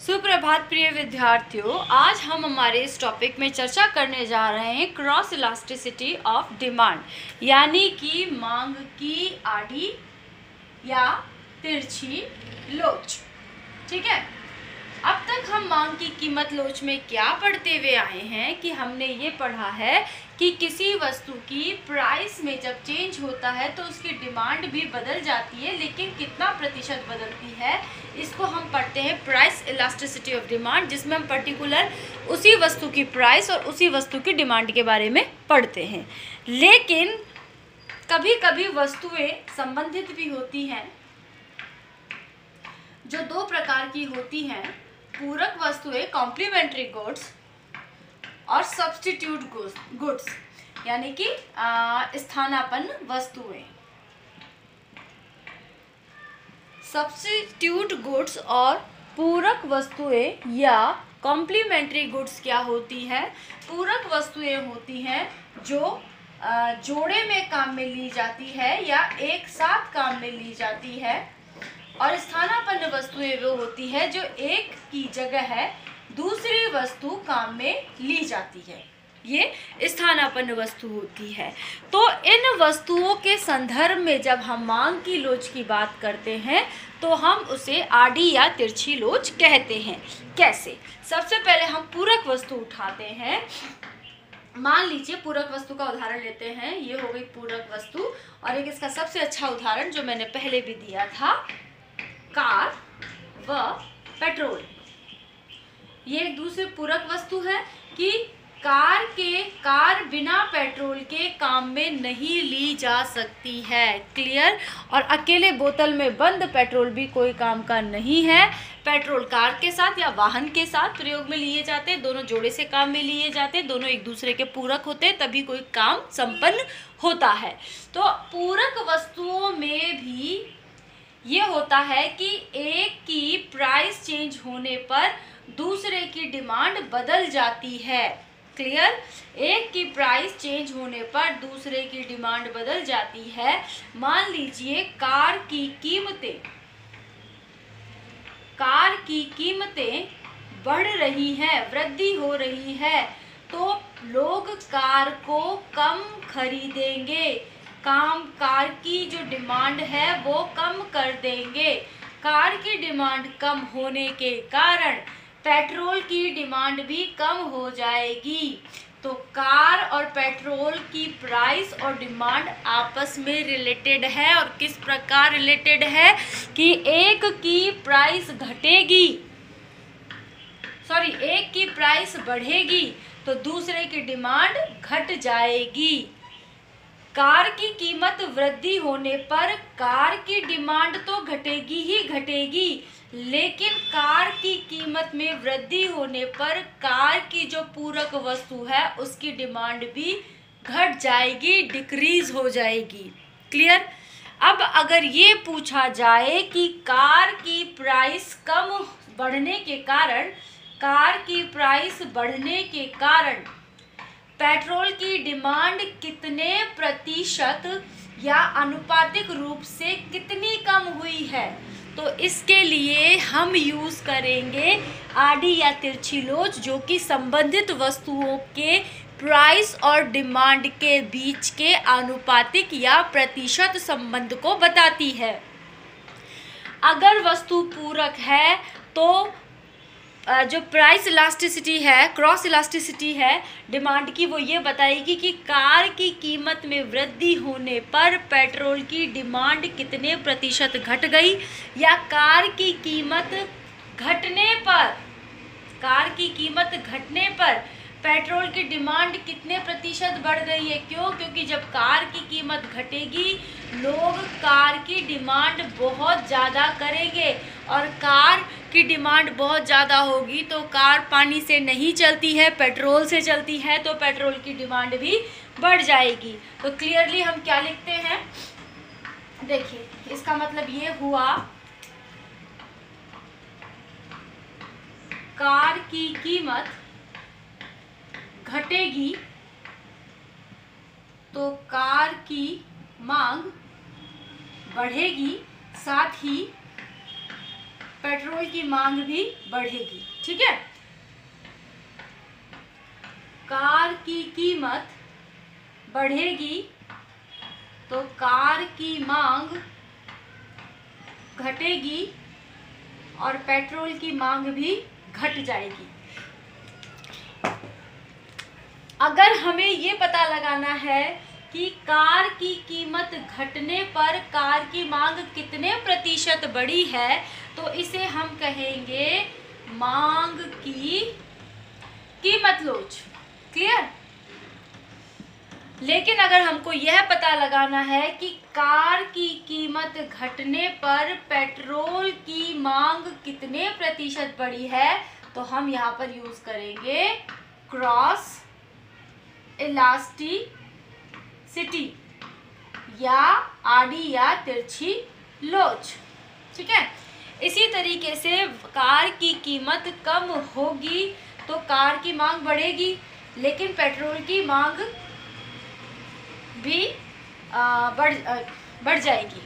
सुप्रभात प्रिय विद्यार्थियों, आज हम हमारे इस टॉपिक में चर्चा करने जा रहे हैं क्रॉस इलास्टिसिटी ऑफ डिमांड, यानी कि मांग की आड़ी या तिरछी लोच। ठीक है, अब तक हम मांग की कीमत लोच में क्या पढ़ते हुए आए हैं कि हमने ये पढ़ा है कि किसी वस्तु की प्राइस में जब चेंज होता है तो उसकी डिमांड भी बदल जाती है, लेकिन कितना प्रतिशत बदलती है इसको हम पढ़ते हैं प्राइस इलास्टिसिटी ऑफ डिमांड, जिसमें हम पर्टिकुलर उसी वस्तु की प्राइस और उसी वस्तु की डिमांड के बारे में पढ़ते हैं। लेकिन कभी कभी वस्तुएं संबंधित भी होती हैं जो दो प्रकार की होती हैं, पूरक वस्तुएं कॉम्प्लीमेंट्री गुड्स और सब्स्टिट्यूट गुड्स, यानी कि स्थानापन्न वस्तुएं। सब्स्टिट्यूट गुड्स और पूरक वस्तुएं या कॉम्प्लीमेंट्री गुड्स क्या होती है? पूरक वस्तुएं होती हैं जो जोड़े में काम में ली जाती है या एक साथ काम में ली जाती है, और स्थानापन्न वस्तुएं वो होती है जो एक की जगह है दूसरी वस्तु काम में ली जाती है, ये स्थानापन्न वस्तु होती है। तो इन वस्तुओं के संदर्भ में जब हम मांग की लोच की बात करते हैं तो हम उसे आड़ी या तिरछी लोच कहते हैं। कैसे? सबसे पहले हम पूरक वस्तु उठाते हैं। मान लीजिए पूरक वस्तु का उदाहरण लेते हैं, ये हो गई पूरक वस्तु, और एक इसका सबसे अच्छा उदाहरण जो मैंने पहले भी दिया था, कार व पेट्रोल। ये एक दूसरी पूरक वस्तु है कि कार बिना पेट्रोल के काम में नहीं ली जा सकती है। क्लियर? और अकेले बोतल में बंद पेट्रोल भी कोई काम का नहीं है। पेट्रोल कार के साथ या वाहन के साथ प्रयोग में लिए जाते हैं, दोनों जोड़े से काम में लिए जाते हैं, दोनों एक दूसरे के पूरक होते हैं, तभी कोई काम संपन्न होता है। तो पूरक वस्तुओं में भी ये होता है कि एक की प्राइस चेंज होने पर दूसरे की डिमांड बदल जाती है। क्लियर? एक की प्राइस चेंज होने पर दूसरे की डिमांड बदल जाती है। मान लीजिए कार की कीमतें बढ़ रही हैं, वृद्धि हो रही है, तो लोग कार को कम खरीदेंगे, कार की जो डिमांड है वो कम कर देंगे। कार की डिमांड कम होने के कारण पेट्रोल की डिमांड भी कम हो जाएगी। तो कार और पेट्रोल की प्राइस और डिमांड आपस में रिलेटेड है, और किस प्रकार रिलेटेड है कि एक की प्राइस बढ़ेगी तो दूसरे की डिमांड घट जाएगी। कार की कीमत वृद्धि होने पर कार की डिमांड तो घटेगी ही घटेगी, लेकिन कार की कीमत में वृद्धि होने पर कार की जो पूरक वस्तु है उसकी डिमांड भी घट जाएगी, डिक्रीज हो जाएगी। क्लियर? अब अगर ये पूछा जाए कि कार की प्राइस बढ़ने के कारण पेट्रोल की डिमांड कितने प्रतिशत या आनुपातिक रूप से कितनी कम हुई है, तो इसके लिए हम यूज करेंगे आड़ी या तिरछी लोच, जो कि संबंधित वस्तुओं के प्राइस और डिमांड के बीच के आनुपातिक या प्रतिशत संबंध को बताती है। अगर वस्तु पूरक है तो जो प्राइस इलास्टिसिटी है, क्रॉस इलास्टिसिटी है डिमांड की, वो ये बताएगी कि कार की कीमत में वृद्धि होने पर पेट्रोल की डिमांड कितने प्रतिशत घट गई, या कार की कीमत घटने पर पेट्रोल की डिमांड कितने प्रतिशत बढ़ गई है। क्यों? क्योंकि जब कार की कीमत घटेगी लोग कार की डिमांड बहुत ज़्यादा करेंगे, और कार की डिमांड बहुत ज़्यादा होगी तो कार पानी से नहीं चलती है, पेट्रोल से चलती है, तो पेट्रोल की डिमांड भी बढ़ जाएगी। तो क्लियरली हम क्या लिखते हैं? देखिए, इसका मतलब ये हुआ कार की कीमत घटेगी तो कार की मांग बढ़ेगी, साथ ही पेट्रोल की मांग भी बढ़ेगी। ठीक है, कार की कीमत बढ़ेगी तो कार की मांग घटेगी और पेट्रोल की मांग भी घट जाएगी। अगर हमें ये पता लगाना है कि कार की कीमत घटने पर कार की मांग कितने प्रतिशत बढ़ी है, तो इसे हम कहेंगे मांग की कीमत लोच। क्लियर? लेकिन अगर हमको यह पता लगाना है कि कार की कीमत घटने पर पेट्रोल की मांग कितने प्रतिशत बढ़ी है, तो हम यहाँ पर यूज करेंगे क्रॉस इलास्टिसिटी या आड़ी या तिरछी लोच। ठीक है, इसी तरीके से कार की कीमत कम होगी तो कार की मांग बढ़ेगी, लेकिन पेट्रोल की मांग भी बढ़ जाएगी।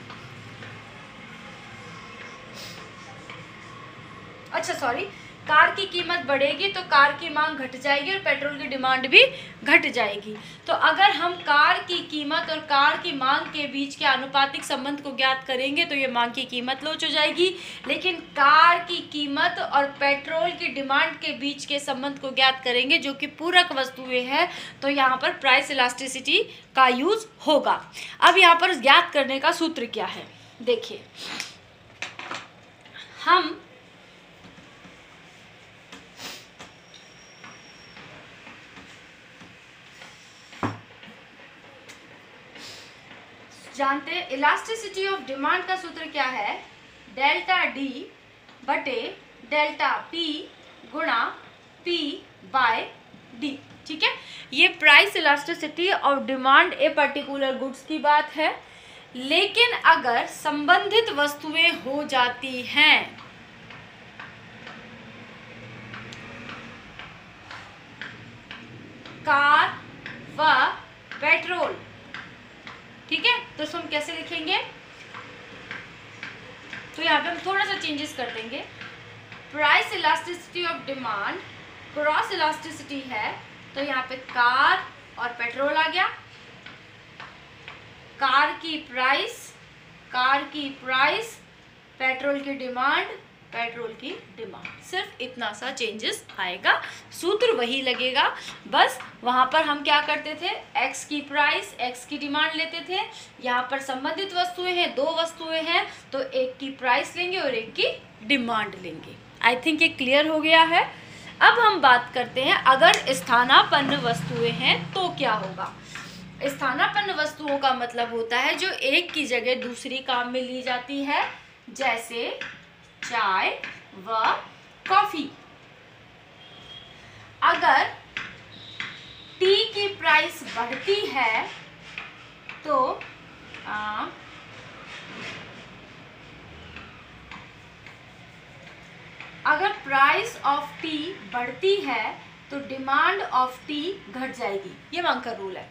अच्छा सॉरी, कार की कीमत बढ़ेगी तो कार की मांग घट जाएगी और पेट्रोल की डिमांड भी घट जाएगी। तो अगर हम कार की कीमत और कार की मांग के बीच के आनुपातिक संबंध को ज्ञात करेंगे तो ये मांग की कीमत लोच हो जाएगी। लेकिन कार की कीमत और पेट्रोल की डिमांड के बीच के संबंध को ज्ञात करेंगे जो कि पूरक वस्तुएं हैं, तो यहाँ पर प्राइस इलास्टिसिटी का यूज होगा। अब यहाँ पर ज्ञात करने का सूत्र क्या है, देखिए, हम जानते हैं इलास्टिसिटी ऑफ डिमांड का सूत्र क्या है, डेल्टा डी बटे डेल्टा पी गुणा पी बाय डी। ठीक है, ये price elasticity of demand a particular goods की बात है। लेकिन अगर संबंधित वस्तुएं हो जाती हैं, कार व पेट्रोल, ठीक है, तो इसको हम कैसे लिखेंगे, तो यहाँ पे हम थोड़ा सा चेंजेस कर देंगे। Price elasticity of demand cross elasticity है, तो यहाँ पे कार और पेट्रोल आ गया। कार की प्राइस पेट्रोल की डिमांड, पेट्रोल की डिमांड, सिर्फ इतना सा चेंजेस आएगा, सूत्र वही लगेगा। बस वहां पर हम क्या करते थे, एक्स की प्राइस एक्स की डिमांड लेते थे। यहाँ पर संबंधित वस्तुएं हैं, दो वस्तुएं हैं, तो एक की प्राइस लेंगे और एक की डिमांड लेंगे। आई थिंक ये क्लियर हो गया है। अब हम बात करते हैं अगर स्थानापन्न वस्तुएं हैं तो क्या होगा। स्थानापन्न वस्तुओं का मतलब होता है जो एक की जगह दूसरी काम में ली जाती है, जैसे चाय व कॉफी। अगर टी की प्राइस बढ़ती है तो अगर प्राइस ऑफ टी बढ़ती है तो डिमांड ऑफ टी घट जाएगी, ये मांग का रूल है।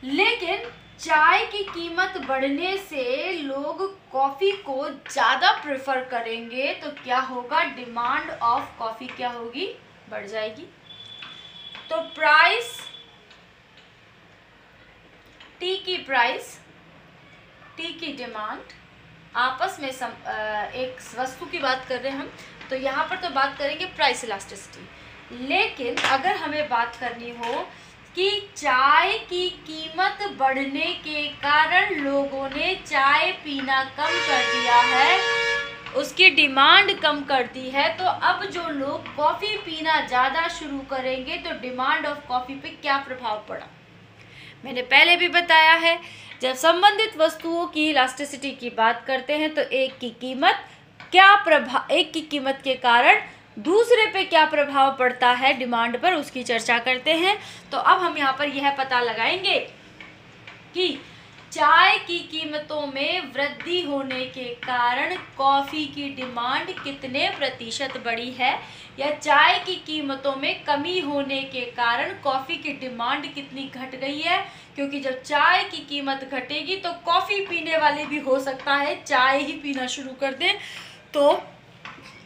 लेकिन चाय की कीमत बढ़ने से लोग कॉफी को ज्यादा प्रेफर करेंगे, तो क्या होगा, डिमांड ऑफ कॉफी क्या होगी, बढ़ जाएगी। तो प्राइस टी की डिमांड आपस में एक वस्तु की बात कर रहे हैं हम, तो यहाँ पर तो बात करेंगे प्राइस इलास्टिसिटी। लेकिन अगर हमें बात करनी हो कि चाय की कीमत बढ़ने के कारण लोगों ने चाय पीना कम कर दिया है, उसकी डिमांड कम कर दी है, तो अब जो लोग कॉफ़ी पीना ज़्यादा शुरू करेंगे तो डिमांड ऑफ कॉफ़ी पे क्या प्रभाव पड़ा। मैंने पहले भी बताया है, जब संबंधित वस्तुओं की इलास्टिसिटी की बात करते हैं तो एक की कीमत के कारण दूसरे पे क्या प्रभाव पड़ता है डिमांड पर, उसकी चर्चा करते हैं। तो अब हम यहाँ पर यह पता लगाएंगे कि चाय की कीमतों में वृद्धि होने के कारण कॉफ़ी की डिमांड कितने प्रतिशत बढ़ी है, या चाय की कीमतों में कमी होने के कारण कॉफ़ी की डिमांड कितनी घट गई है। क्योंकि जब चाय की कीमत घटेगी तो कॉफ़ी पीने वाले भी हो सकता है चाय ही पीना शुरू कर दें, तो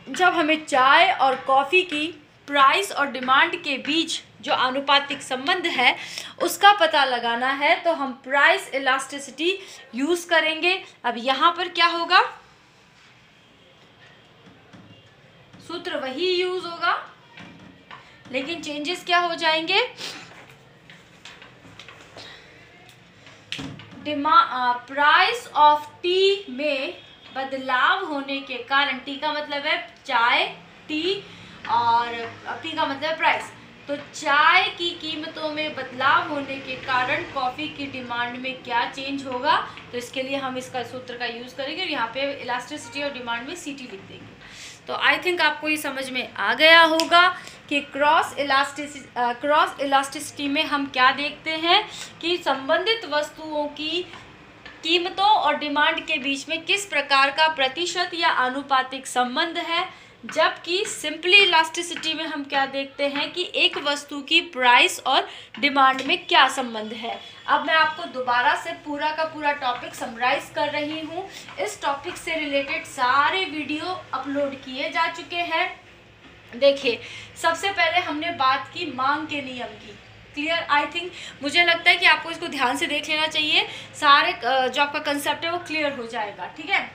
जब हमें चाय और कॉफ़ी की प्राइस और डिमांड के बीच जो आनुपातिक संबंध है उसका पता लगाना है तो हम प्राइस इलास्टिसिटी यूज़ करेंगे। अब यहाँ पर क्या होगा, सूत्र वही यूज़ होगा लेकिन चेंजेस क्या हो जाएंगे, प्राइस ऑफ टी में बदलाव होने के कारण, टी का मतलब है चाय, टी और टी का मतलब है प्राइस, तो चाय की कीमतों में बदलाव होने के कारण कॉफ़ी की डिमांड में क्या चेंज होगा, तो इसके लिए हम इसका सूत्र का यूज़ करेंगे और यहाँ पे इलास्टिसिटी और डिमांड में सीटी लिख देंगे। तो आई थिंक आपको ये समझ में आ गया होगा कि क्रॉस इलास्टिसिटी में हम क्या देखते हैं कि संबंधित वस्तुओं की कीमतों और डिमांड के बीच में किस प्रकार का प्रतिशत या आनुपातिक संबंध है, जबकि सिंपली इलास्टिसिटी में हम क्या देखते हैं कि एक वस्तु की प्राइस और डिमांड में क्या संबंध है। अब मैं आपको दोबारा से पूरा का पूरा टॉपिक समराइज कर रही हूँ। इस टॉपिक से रिलेटेड सारे वीडियो अपलोड किए जा चुके हैं। देखिए, सबसे पहले हमने बात की मांग के नियम की। क्लियर, आई थिंक मुझे लगता है कि आपको इसको ध्यान से देख लेना चाहिए, सारे जो आपका कंसेप्ट है वो क्लियर हो जाएगा। ठीक है,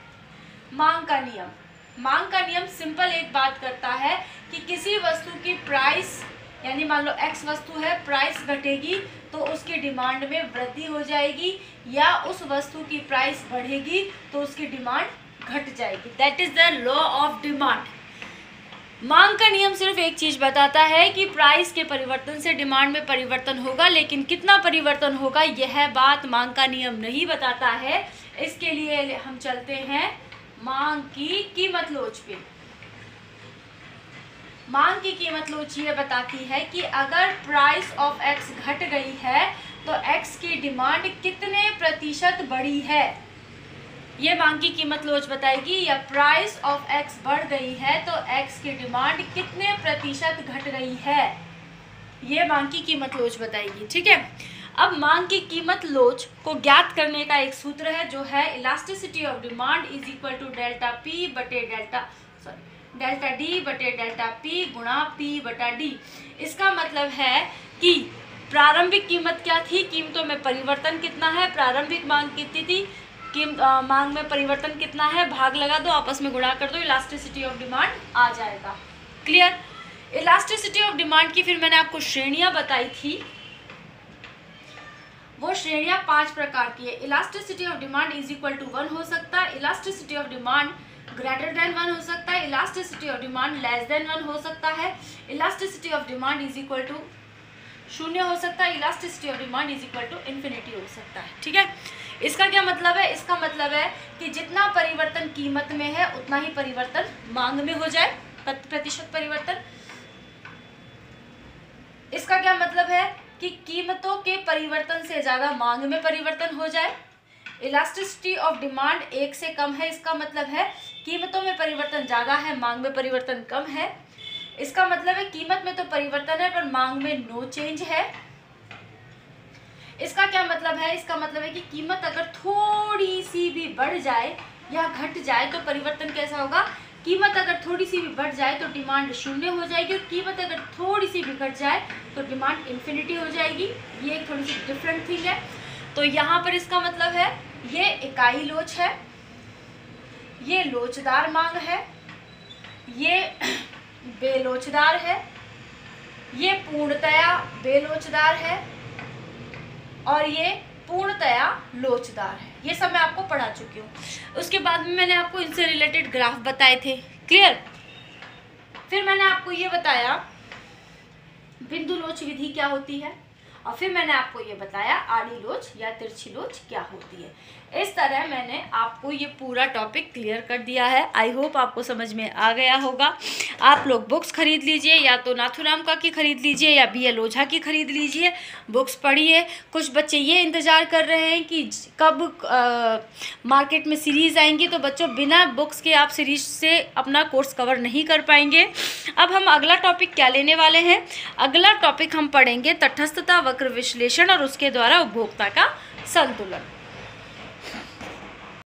मांग का नियम, मांग का नियम सिंपल एक बात करता है कि किसी वस्तु की प्राइस, यानी मान लो एक्स वस्तु है, प्राइस घटेगी तो उसकी डिमांड में वृद्धि हो जाएगी, या उस वस्तु की प्राइस बढ़ेगी तो उसकी डिमांड घट जाएगी। That is the law of demand. मांग का नियम सिर्फ एक चीज़ बताता है कि प्राइस के परिवर्तन से डिमांड में परिवर्तन होगा, लेकिन कितना परिवर्तन होगा यह बात मांग का नियम नहीं बताता है। इसके लिए हम चलते हैं मांग की कीमत लोच पे। मांग की कीमत लोच ये बताती है कि अगर प्राइस ऑफ एक्स घट गई है तो एक्स की डिमांड कितने प्रतिशत बढ़ी है, ये मांग की कीमत लोच बताएगी। या प्राइस ऑफ एक्स बढ़ गई है तो एक्स की डिमांड कितने प्रतिशत घट गई है, ये मांग की कीमत लोच बताएगी। ठीक है, अब मांग की कीमत लोच को ज्ञात करने का एक सूत्र है जो है elasticity of demand is equal to delta D बटे डेल्टा पी गुणा पी बटा डी। इसका मतलब है कि प्रारंभिक कीमत क्या थी, कीमतों में परिवर्तन कितना है, प्रारंभिक मांग कितनी थी, मांग में परिवर्तन कितना है, भाग लगा दो, आपस में गुणा कर दो, इलास्टिसिटी ऑफ डिमांड आ जाएगा। क्लियर, इलास्टिसिटी ऑफ डिमांड की फिर मैंने आपको श्रेणियां बताई थी, वो श्रेणियां 5 प्रकार की है। Elasticity of demand is equal to 1 हो सकता है, elasticity of demand greater than 1 हो सकता है, elasticity of demand less than 1 हो सकता है, elasticity of demand is equal to 0 हो सकता है, elasticity of demand is equal to infinity हो सकता है। ठीक है, इसका क्या मतलब है, इसका मतलब है कि जितना परिवर्तन कीमत में है उतना ही परिवर्तन मांग में हो जाए, प्रतिशत परिवर्तन। इसका क्या मतलब है कि कीमतों के परिवर्तन से ज़्यादा मांग में परिवर्तन हो जाए। इलास्टिसिटी ऑफ डिमांड 1 से कम है, इसका मतलब है कीमतों में परिवर्तन ज़्यादा है, मांग में परिवर्तन कम है। इसका मतलब है कीमत में तो परिवर्तन है पर मांग में नो चेंज है। इसका क्या मतलब है, इसका मतलब है कि कीमत अगर थोड़ी सी भी बढ़ जाए या घट जाए तो परिवर्तन कैसा होगा, कीमत अगर थोड़ी सी भी बढ़ जाए तो डिमांड 0 हो जाएगी, और कीमत अगर थोड़ी सी भी घट जाए तो डिमांड इन्फिनिटी हो जाएगी। ये एक थोड़ी सी डिफरेंट थिंग है। तो यहाँ पर इसका मतलब है ये इकाई लोच है, ये लोचदार मांग है, ये बेलोचदार है, ये पूर्णतया बेलोचदार है और ये पूर्णतया लोचदार है। ये सब मैं आपको पढ़ा चुकी हूँ। उसके बाद में मैंने आपको इनसे रिलेटेड ग्राफ बताए थे। क्लियर, फिर मैंने आपको ये बताया बिंदु लोच विधि क्या होती है, और फिर मैंने आपको ये बताया आड़ी लोच या तिरछी लोच क्या होती है। इस तरह मैंने आपको ये पूरा टॉपिक क्लियर कर दिया है। आई होप आपको समझ में आ गया होगा। आप लोग बुक्स खरीद लीजिए, या तो नाथुराम का की खरीद लीजिए या BL ओझा की खरीद लीजिए, बुक्स पढ़िए। कुछ बच्चे ये इंतज़ार कर रहे हैं कि कब मार्केट में सीरीज़ आएंगी, तो बच्चों बिना बुक्स के आप सीरीज से अपना कोर्स कवर नहीं कर पाएंगे। अब हम अगला टॉपिक क्या लेने वाले हैं, अगला टॉपिक हम पढ़ेंगे तटस्थता वक्र विश्लेषण और उसके द्वारा उपभोक्ता का संतुलन।